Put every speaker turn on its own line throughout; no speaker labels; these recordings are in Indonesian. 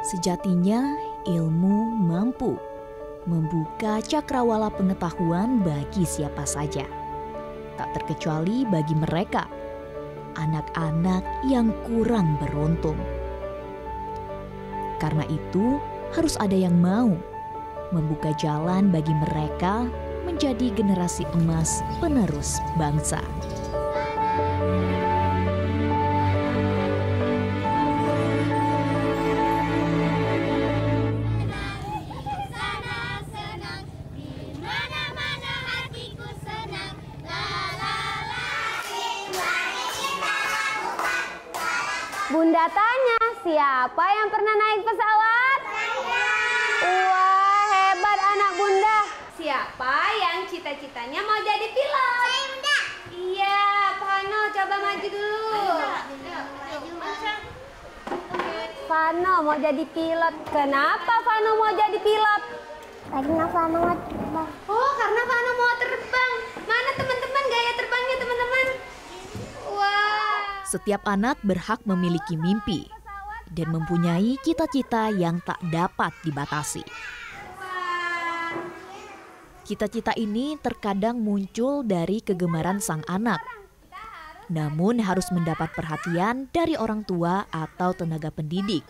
Sejatinya, ilmu mampu membuka cakrawala pengetahuan bagi siapa saja. Tak terkecuali bagi mereka, anak-anak yang kurang beruntung. Karena itu, harus ada yang mau membuka jalan bagi mereka menjadi generasi emas penerus bangsa.
Bunda tanya, siapa yang pernah naik pesawat? Wah, hebat anak Bunda. Siapa yang cita-citanya mau jadi pilot? Saya, Bunda. Iya, Fano, coba maju dulu. Fano mau jadi pilot. Kenapa Fano mau jadi pilot?
Karena Fano mau terbang.
Oh, karena Fano mau terbang. Mana teman-teman gaya terbangnya teman-teman? Wah.
Setiap anak berhak memiliki mimpi dan mempunyai cita-cita yang tak dapat dibatasi. Cita-cita ini terkadang muncul dari kegemaran sang anak, namun harus mendapat perhatian dari orang tua atau tenaga pendidik,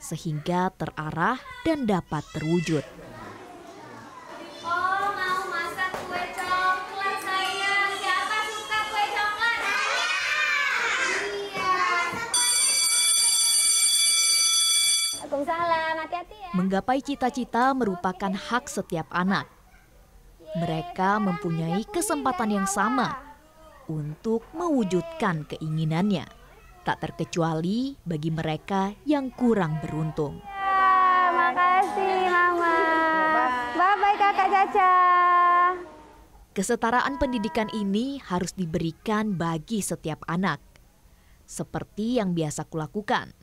sehingga terarah dan dapat terwujud.
Oh, mau masak kue coklat sayang. Siapa suka kue coklat? Iya. Waalaikumsalam, hati-hati ya.
Menggapai cita-cita merupakan hak setiap anak. Mereka mempunyai kesempatan yang sama untuk mewujudkan keinginannya, tak terkecuali bagi mereka yang kurang beruntung.
Makasih Mama. Bye-bye Kakak Caca.
Kesetaraan pendidikan ini harus diberikan bagi setiap anak. Seperti yang biasa kulakukan,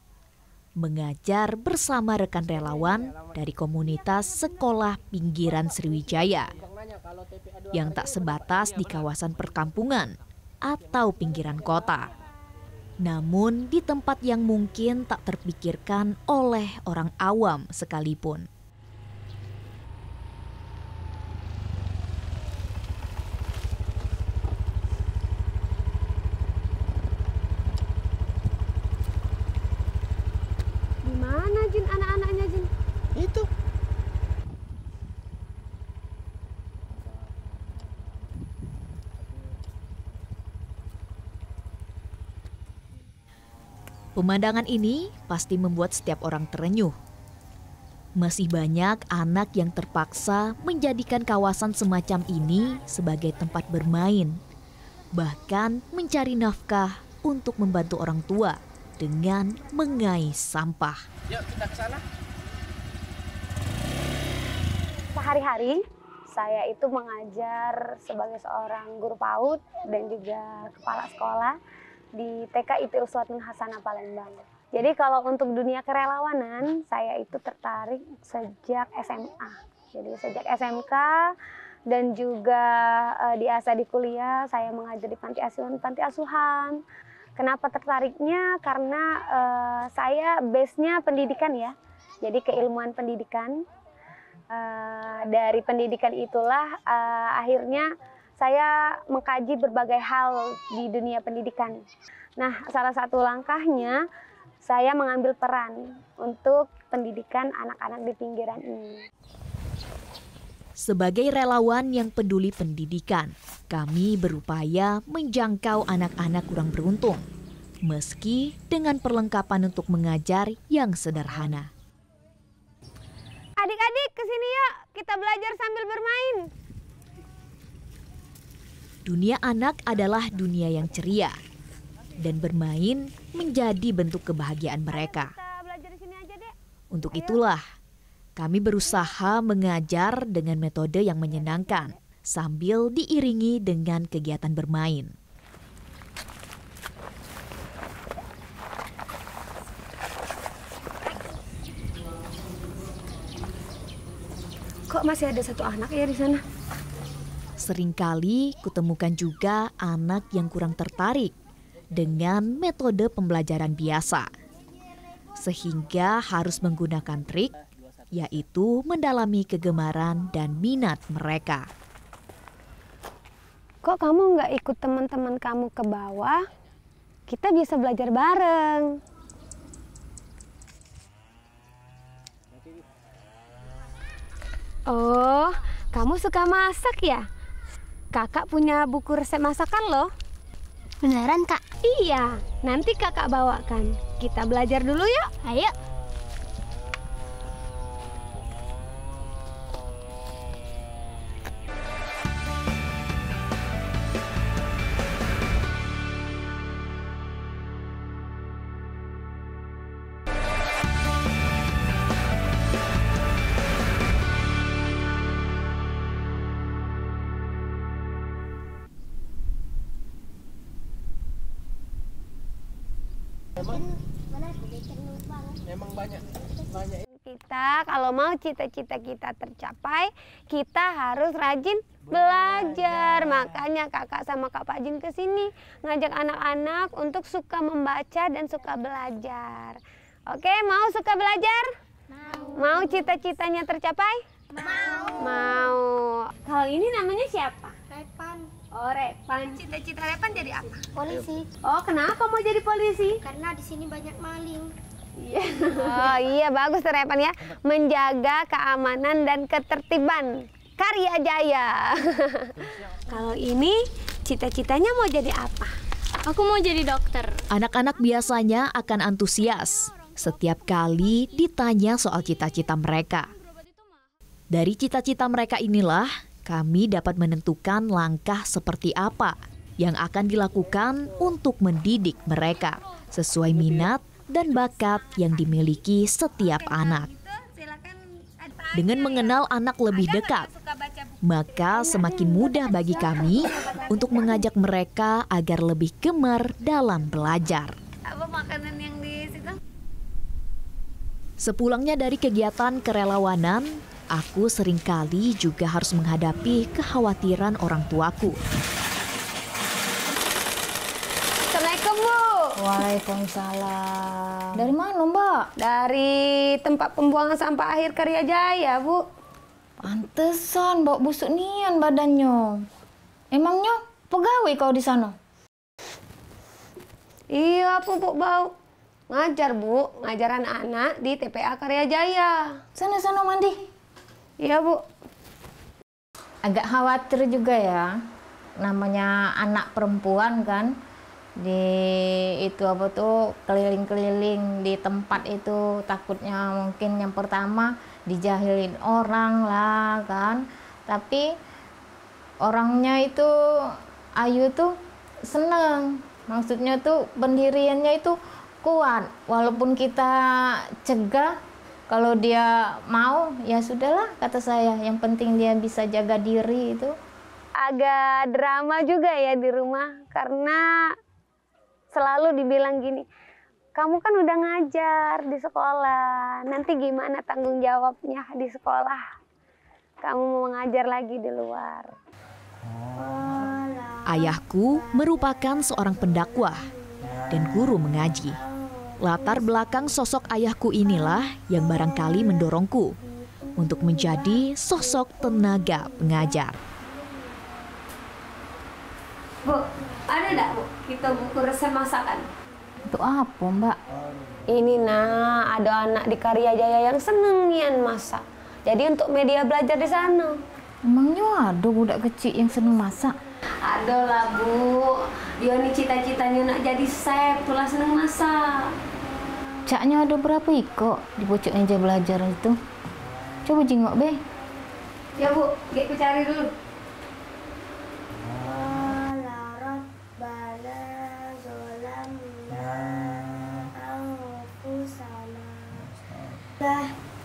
mengajar bersama rekan relawan dari komunitas Sekolah Pinggiran Sriwijaya yang tak sebatas di kawasan perkampungan atau pinggiran kota, namun di tempat yang mungkin tak terpikirkan oleh orang awam sekalipun.
Di mana Jin anak-anaknya Jin?
Itu.
Pemandangan ini pasti membuat setiap orang terenyuh. Masih banyak anak yang terpaksa menjadikan kawasan semacam ini sebagai tempat bermain, bahkan mencari nafkah untuk membantu orang tua dengan mengais sampah.
Yuk kita ke sana.
Sehari-hari saya itu mengajar sebagai seorang guru PAUD dan juga kepala sekolah di TK IP Uswatun Hasanah Palembang. Jadi kalau untuk dunia kerelawanan, saya itu tertarik sejak SMA. Jadi sejak SMK dan juga diasah di kuliah, saya mengajar di panti asuhan. Kenapa tertariknya? Karena saya base-nya pendidikan ya. Jadi keilmuan pendidikan. Dari pendidikan itulah akhirnya saya mengkaji berbagai hal di dunia pendidikan. Nah, salah satu langkahnya saya mengambil peran untuk pendidikan anak-anak di pinggiran ini.
Sebagai relawan yang peduli pendidikan, kami berupaya menjangkau anak-anak kurang beruntung, meski dengan perlengkapan untuk mengajar yang sederhana.
Adik-adik, kesini yuk, kita belajar sambil bermain.
Dunia anak adalah dunia yang ceria, dan bermain menjadi bentuk kebahagiaan mereka.
Kita belajar di sini aja, Dek.
Untuk itulah, kami berusaha mengajar dengan metode yang menyenangkan, sambil diiringi dengan kegiatan bermain.
Kok masih ada satu anak ya di sana?
Seringkali kutemukan juga anak yang kurang tertarik dengan metode pembelajaran biasa. sehingga harus menggunakan trik, yaitu mendalami kegemaran dan minat mereka.
Kok kamu nggak ikut teman-teman kamu ke bawah? Kita bisa belajar bareng. Oh, kamu suka masak ya? Kakak punya buku resep masakan loh.
Beneran, Kak?
Iya, nanti kakak bawakan. Kita belajar dulu yuk.
Ayo.
Memang banyak.
Kita kalau mau cita-cita kita tercapai, kita harus rajin belajar. Makanya kakak sama Kak Pajin ke sini ngajak anak-anak untuk suka membaca dan suka belajar. Oke, mau suka belajar? Mau cita-citanya tercapai? Mau. Kalau ini namanya siapa?
Repan.
Oh, Repan. Cita-cita Repan jadi apa?
Polisi.
Oh, kenapa mau jadi polisi?
Karena di sini banyak maling.
Oh iya, bagus tuh Repan ya. Menjaga keamanan dan ketertiban. Karya Jaya. Kalau ini cita-citanya mau jadi apa?
Aku mau jadi dokter.
Anak-anak biasanya akan antusias setiap kali ditanya soal cita-cita mereka. Dari cita-cita mereka inilah kami dapat menentukan langkah seperti apa yang akan dilakukan untuk mendidik mereka sesuai minat dan bakat yang dimiliki setiap anak. Dengan mengenal anak lebih dekat, maka semakin mudah bagi kami untuk mengajak mereka agar lebih gemar dalam belajar.
Apa makanan yang di situ?
Sepulangnya dari kegiatan kerelawanan, aku seringkali juga harus menghadapi kekhawatiran orang tuaku.
Assalamualaikum, Bu.
Waalaikumsalam. Dari mana, Mbak?
Dari tempat pembuangan sampah akhir Karya Jaya, Bu.
Pantesan bau busuk nian badannya. Emangnya pegawai kau di sana?
Iya, Pupuk bau. Ngajar, Bu. Ngajar anak-anak di TPA Karya Jaya.
Sana-sana mandi.
Iya, Bu.
Agak khawatir juga ya. Namanya anak perempuan kan. Di itu apa tuh keliling-keliling di tempat itu, takutnya mungkin yang pertama dijahilin orang lah kan. Tapi orangnya itu Ayu tuh seneng, maksudnya tuh pendiriannya itu kuat. Walaupun kita cegah, kalau dia mau ya sudahlah kata saya, yang penting dia bisa jaga diri itu.
Agak drama juga ya di rumah karena selalu dibilang gini, kamu kan udah ngajar di sekolah, nanti gimana tanggung jawabnya di sekolah? Kamu mau ngajar lagi di luar.
Ayahku merupakan seorang pendakwah dan guru mengaji. Latar belakang sosok ayahku inilah yang barangkali mendorongku untuk menjadi sosok tenaga pengajar.
Bu, ada enggak, Bu, kita buku resep masakan?
Itu apa, Mbak?
Ini nah, ada anak di Karya Jaya yang seneng nian masak. Jadi untuk media belajar di sana.
Emangnya ada budak kecil yang seneng masak?
Ada lah, Bu. Dia nih cita-citanya nak jadi chef, tulah seneng masak.
Caknya ada berapa iko di pojok meja belajar itu? Coba jengok, Be.
Ya, Bu, aku cari dulu.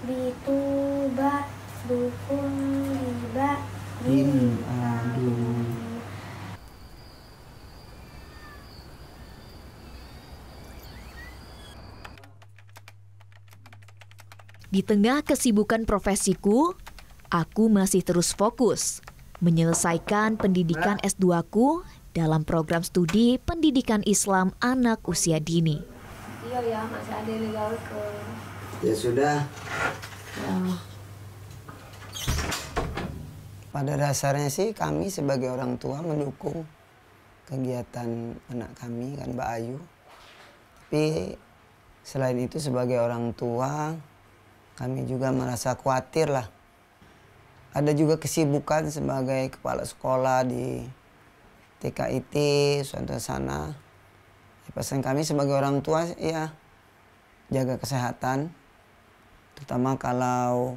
Bituba dukun riba
Di tengah kesibukan profesiku, aku masih terus fokus menyelesaikan pendidikan S2-ku dalam program studi pendidikan Islam anak usia dini.
Iya ya, masih ada legal ke.
Ya sudah. Ya. Pada dasarnya sih kami sebagai orang tua mendukung kegiatan anak kami kan Mbak Ayu. Tapi selain itu sebagai orang tua kami juga merasa khawatir lah. Ada juga kesibukan sebagai kepala sekolah di TKIT Suwanto Hasana. Ya, pesan kami sebagai orang tua ya jaga kesehatan, terutama kalau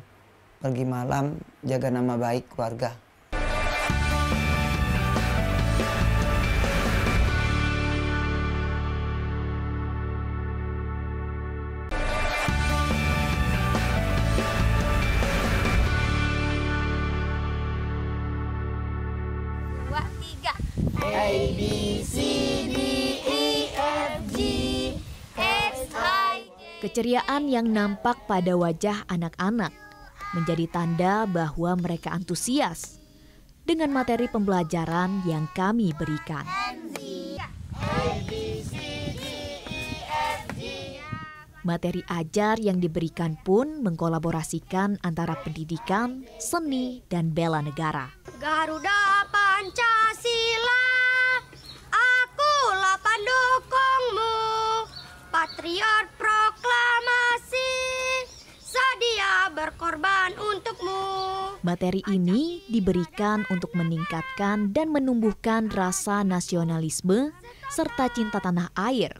pergi malam, jaga nama baik keluarga.
Keceriaan yang nampak pada wajah anak-anak menjadi tanda bahwa mereka antusias dengan materi pembelajaran yang kami berikan. Materi ajar yang diberikan pun mengkolaborasikan antara pendidikan, seni, dan bela negara.
Garuda Pancasila, akulah pendukungmu, patriot proklamasi, sedia berkorban untukmu.
Materi ini diberikan untuk meningkatkan dan menumbuhkan rasa nasionalisme serta cinta tanah air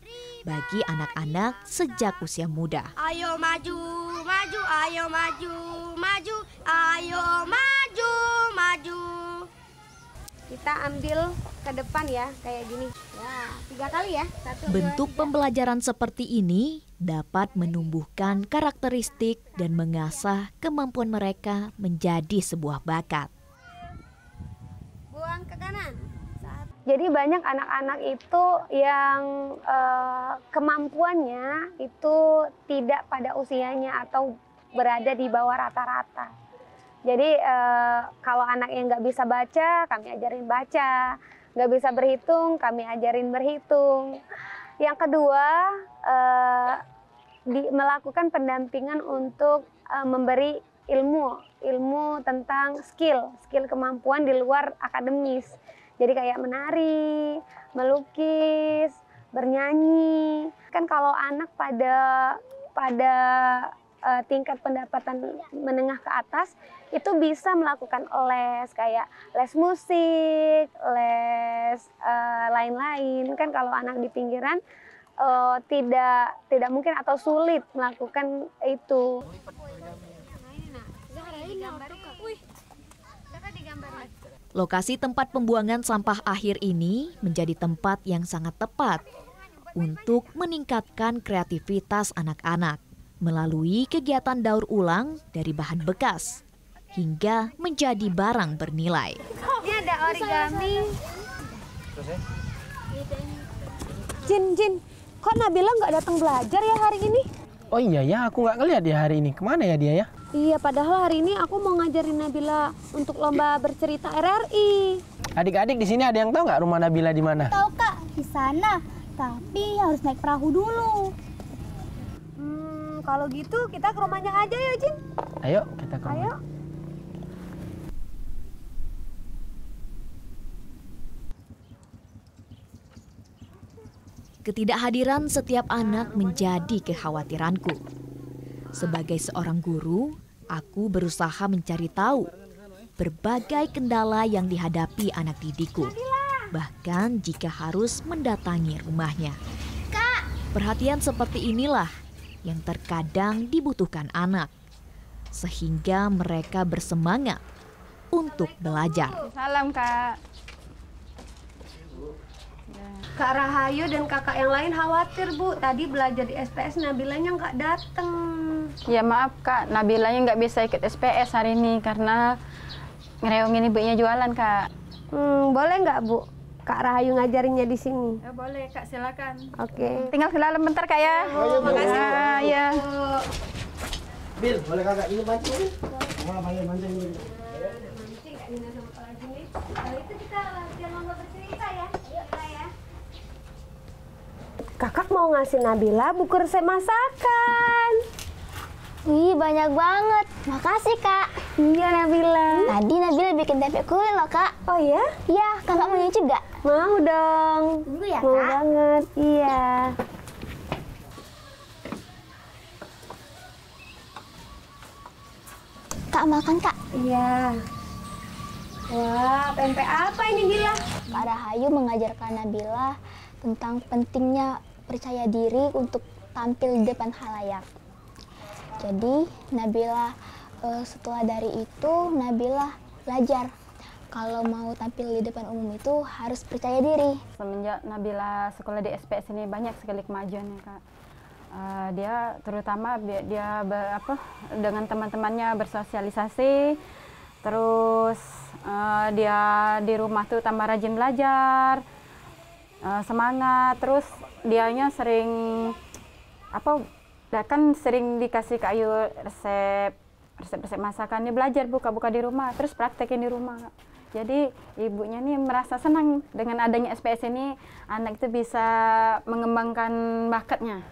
bagi anak-anak sejak usia muda.
Ayo maju, maju, ayo maju, maju, ayo maju, maju.
Kita ambil ke depan ya, kayak gini. Ya, 3 kali ya. 1, 2,
Bentuk
3.
pembelajaran seperti ini dapat menumbuhkan karakteristik dan mengasah kemampuan mereka menjadi sebuah bakat.
Buang ke kanan.
Jadi banyak anak-anak itu yang kemampuannya itu tidak pada usianya atau berada di bawah rata-rata. Jadi kalau anak yang nggak bisa baca, kami ajarin baca. Nggak bisa berhitung, kami ajarin berhitung. Yang kedua, melakukan pendampingan untuk memberi ilmu tentang skill kemampuan di luar akademis. Jadi kayak menari, melukis, bernyanyi. Kan kalau anak pada tingkat pendapatan menengah ke atas itu bisa melakukan les kayak les musik, les lain-lain. Kan kalau anak di pinggiran tidak mungkin atau sulit melakukan itu.
Lokasi tempat pembuangan sampah akhir ini menjadi tempat yang sangat tepat untuk meningkatkan kreativitas anak-anak melalui kegiatan daur ulang dari bahan bekas hingga menjadi barang bernilai.
Ini ada origami. Jin, kok Nabila nggak datang belajar ya hari ini?
Oh iya ya, aku nggak ngeliat dia hari ini. Kemana ya dia ya?
Iya, padahal hari ini aku mau ngajarin Nabila untuk lomba bercerita RRI.
Adik-adik di sini ada yang tahu nggak rumah Nabila di mana?
Tahu Kak, di sana. Tapi harus naik perahu dulu.
Kalau gitu kita ke rumahnya aja ya, Jin.
Ayo kita ke rumah.
Ayo.
Ketidakhadiran setiap anak menjadi kekhawatiranku. Sebagai seorang guru, aku berusaha mencari tahu berbagai kendala yang dihadapi anak didikku, bahkan jika harus mendatangi rumahnya. Perhatian seperti inilah yang terkadang dibutuhkan anak, sehingga mereka bersemangat untuk belajar.
Salam, Kak. Kak Rahayu dan kakak yang lain khawatir, Bu. Tadi belajar di SPS, Nabilanya nggak datang.
Ya maaf Kak, Nabilanya nggak bisa ikut SPS hari ini karena ngereongin ibunya jualan Kak.
Boleh nggak Bu, Kak Rahayu ngajarinnya di sini?
Ya, boleh Kak, silakan.
Oke.
Tinggal ke dalam bentar Kak ya.
Oh, makasih Bu.
Ya.
Bil, boleh kakak ini bantu? Mau bantu ini.
Kalau itu kita latihan lomba bercerita ya. Yuk, ya. Kakak mau ngasih Nabila buku resep masakan.
Wih, banyak banget. Makasih, Kak.
Iya, Nabila.
Tadi Nabila bikin tempe kulit loh, Kak.
Oh ya?
Iya, Kakak mau nyuci juga?
Mau dong.
Tunggu ya,
Mau
Kak.
banget, iya.
Kak, makan, Kak.
Iya. Wah, pempek apa ini, Bila?
Kak Rahayu mengajarkan Nabila tentang pentingnya percaya diri untuk tampil di depan khalayak. Jadi Nabila setelah dari itu Nabila belajar kalau mau tampil di depan umum itu harus percaya diri.
Semenjak Nabila sekolah di SPS ini banyak sekali kemajuannya, Kak. Dia terutama dengan teman-temannya bersosialisasi, terus dia di rumah tuh tambah rajin belajar, semangat, terus dianya sering kan sering dikasih ke Ayu resep masakan, dia belajar buka-buka di rumah, terus praktekin di rumah. Jadi ibunya nih merasa senang dengan adanya SPS ini, anak itu bisa mengembangkan bakatnya.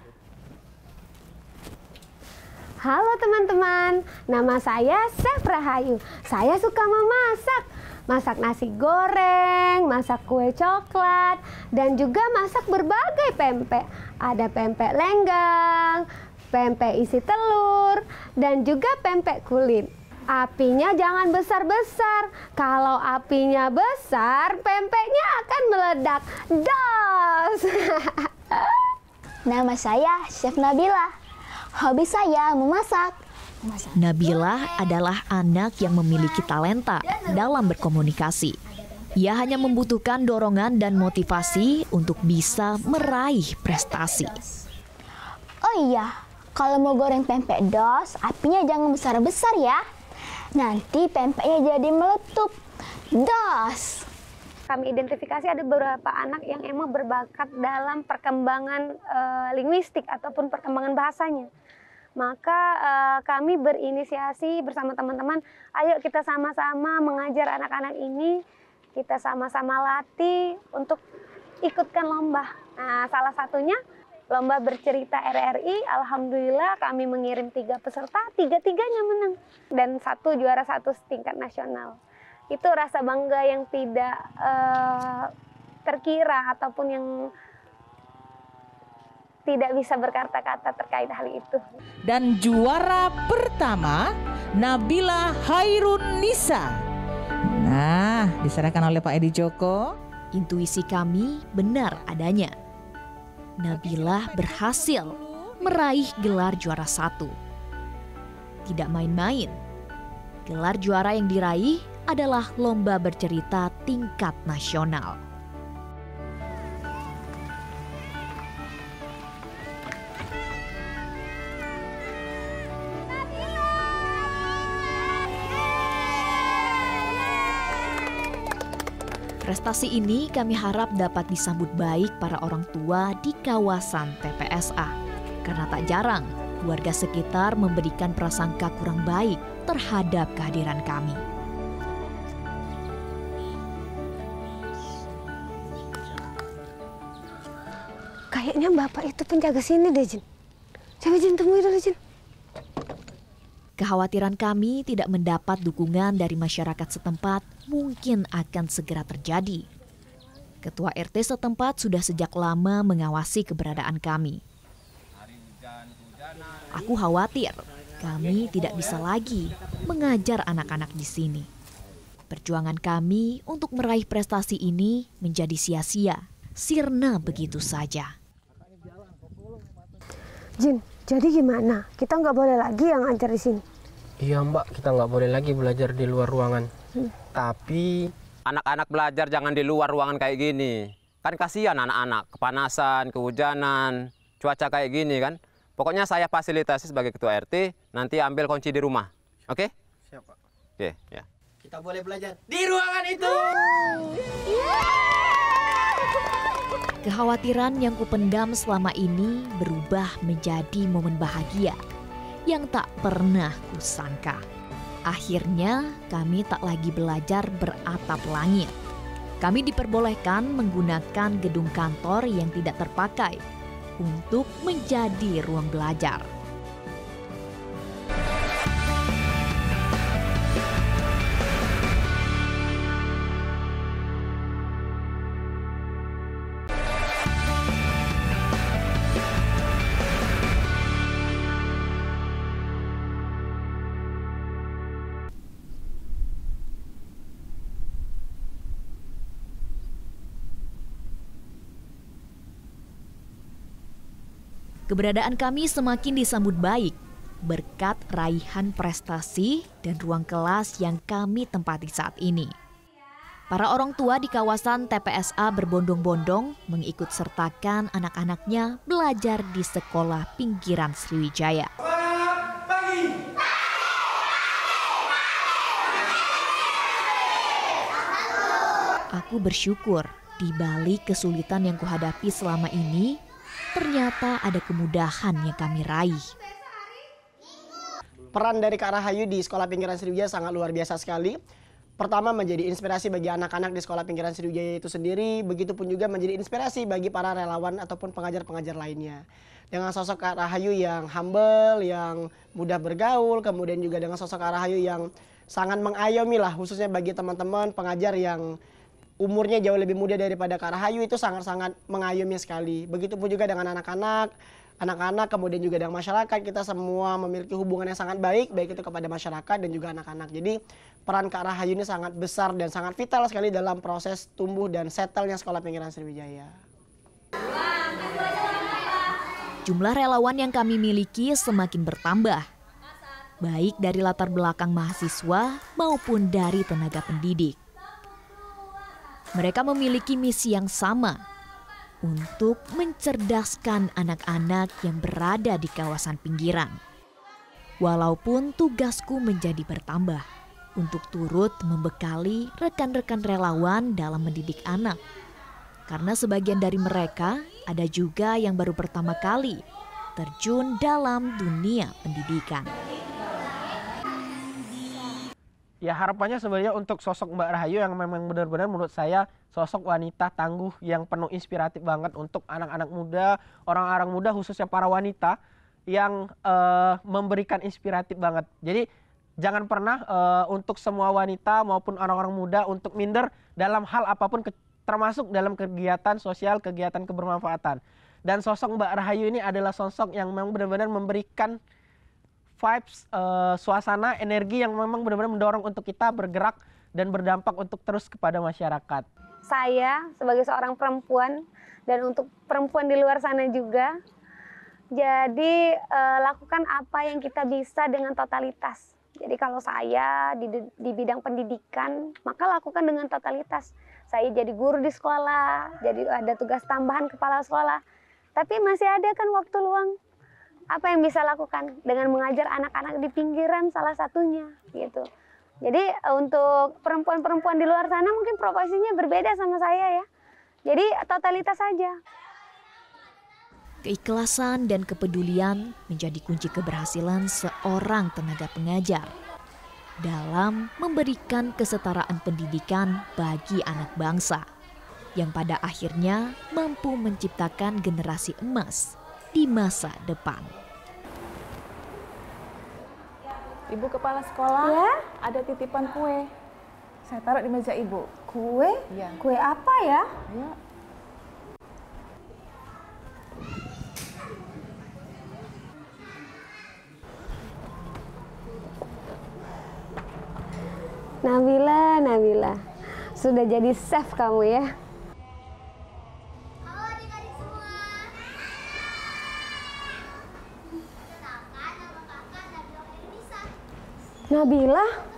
Halo teman-teman, nama saya Chef Rahayu. Saya suka memasak. Masak nasi goreng, masak kue coklat, dan juga masak berbagai pempek. Ada pempek lenggang, pempek isi telur, dan juga pempek kulit. Apinya jangan besar-besar. Kalau apinya besar, pempeknya akan meledak. Dos!
Nama saya Chef Nabila. Hobi saya memasak.
Nabila adalah anak yang memiliki talenta dalam berkomunikasi. Ia hanya membutuhkan dorongan dan motivasi untuk bisa meraih prestasi.
Oh iya, kalau mau goreng pempek dos, apinya jangan besar-besar ya. Nanti pempeknya jadi meletup. Dos!
Kami identifikasi ada beberapa anak yang emang berbakat dalam perkembangan linguistik ataupun perkembangan bahasanya. Maka kami berinisiasi bersama teman-teman, ayo kita sama-sama mengajar anak-anak ini, kita sama-sama latih untuk ikutkan lomba. Nah, salah satunya lomba bercerita RRI, alhamdulillah kami mengirim 3 peserta, 3-3-nya menang. Dan 1 juara 1 tingkat nasional. Itu rasa bangga yang tidak terkira ataupun yang tidak bisa berkata-kata terkait hal itu.
Dan juara pertama Nabila Hairun Nisa. Nah, diserahkan oleh Pak Edi Joko.
Intuisi kami benar adanya. Nabila berhasil meraih gelar juara 1. Tidak main-main. Gelar juara yang diraih adalah lomba bercerita tingkat nasional. Prestasi ini kami harap dapat disambut baik para orang tua di kawasan TPSA. Karena tak jarang warga sekitar memberikan prasangka kurang baik terhadap kehadiran kami.
Kayaknya bapak itu penjaga sini deh, Jin. Coba Jin temui dulu, Jin.
Kekhawatiran kami tidak mendapat dukungan dari masyarakat setempat mungkin akan segera terjadi. Ketua RT setempat sudah sejak lama mengawasi keberadaan kami. Aku khawatir kami tidak bisa lagi mengajar anak-anak di sini. Perjuangan kami untuk meraih prestasi ini menjadi sia-sia, sirna begitu saja.
Jin, jadi gimana? Kita nggak boleh lagi yang ngajar di sini.
Iya Mbak, kita nggak boleh lagi belajar di luar ruangan. Tapi
anak-anak belajar jangan di luar ruangan kayak gini. Kan kasihan anak-anak, kepanasan, kehujanan, cuaca kayak gini kan. Pokoknya saya fasilitasi sebagai ketua RT, nanti ambil kunci di rumah. Oke?
siap Pak.
Oke, ya.
Kita boleh belajar di ruangan itu.
Kekhawatiran yang kupendam selama ini berubah menjadi momen bahagia yang tak pernah kusangka. Akhirnya kami tak lagi belajar beratap langit. Kami diperbolehkan menggunakan gedung kantor yang tidak terpakai untuk menjadi ruang belajar. Keberadaan kami semakin disambut baik berkat raihan prestasi dan ruang kelas yang kami tempati saat ini. Para orang tua di kawasan TPSA berbondong-bondong mengikut sertakan anak-anaknya belajar di sekolah pinggiran Sriwijaya. Aku bersyukur di balik kesulitan yang kuhadapi selama ini, ternyata ada kemudahan yang kami raih.
Peran dari Kak Rahayu di Sekolah Pinggiran Sriwijaya sangat luar biasa sekali. Pertama, menjadi inspirasi bagi anak-anak di Sekolah Pinggiran Sriwijaya itu sendiri. Begitupun juga menjadi inspirasi bagi para relawan ataupun pengajar-pengajar lainnya. Dengan sosok Kak Rahayu yang humble, yang mudah bergaul, kemudian juga dengan sosok Kak Rahayu yang sangat mengayomi lah, khususnya bagi teman-teman pengajar yang umurnya jauh lebih muda daripada Kak Rahayu, itu sangat-sangat mengayomi sekali. Begitupun juga dengan anak-anak, kemudian juga dengan masyarakat, kita semua memiliki hubungan yang sangat baik itu kepada masyarakat dan juga anak-anak. Jadi peran Kak Rahayu ini sangat besar dan sangat vital sekali dalam proses tumbuh dan settle-nya Sekolah Pinggiran Sriwijaya.
Jumlah relawan yang kami miliki semakin bertambah, baik dari latar belakang mahasiswa maupun dari tenaga pendidik. Mereka memiliki misi yang sama untuk mencerdaskan anak-anak yang berada di kawasan pinggiran. Walaupun tugasku menjadi bertambah untuk turut membekali rekan-rekan relawan dalam mendidik anak. Karena sebagian dari mereka ada juga yang baru pertama kali terjun dalam dunia pendidikan.
Ya, harapannya sebenarnya untuk sosok Mbak Rahayu yang memang benar-benar menurut saya sosok wanita tangguh yang penuh inspiratif banget untuk anak-anak muda, orang-orang muda khususnya para wanita yang memberikan inspiratif banget. Jadi jangan pernah untuk semua wanita maupun orang-orang muda untuk minder dalam hal apapun, termasuk dalam kegiatan sosial, kegiatan kebermanfaatan. Dan sosok Mbak Rahayu ini adalah sosok yang memang benar-benar memberikan vibes, suasana, energi yang memang benar-benar mendorong untuk kita bergerak dan berdampak untuk terus kepada masyarakat.
Saya sebagai seorang perempuan dan untuk perempuan di luar sana juga, jadi lakukan apa yang kita bisa dengan totalitas. Jadi kalau saya di bidang pendidikan, maka lakukan dengan totalitas. Saya jadi guru di sekolah, jadi ada tugas tambahan kepala sekolah, tapi masih ada kan waktu luang. Apa yang bisa lakukan dengan mengajar anak-anak di pinggiran salah satunya gitu. Jadi untuk perempuan-perempuan di luar sana mungkin profesinya berbeda sama saya ya. Jadi totalitas saja.
Keikhlasan dan kepedulian menjadi kunci keberhasilan seorang tenaga pengajar dalam memberikan kesetaraan pendidikan bagi anak bangsa yang pada akhirnya mampu menciptakan generasi emas di masa depan.
Ibu Kepala Sekolah, ya? Ada titipan kue. Saya taruh di meja Ibu.
Kue?
Ya.
Kue apa ya?
Ya.
Nabila, sudah jadi chef kamu ya? Nabila?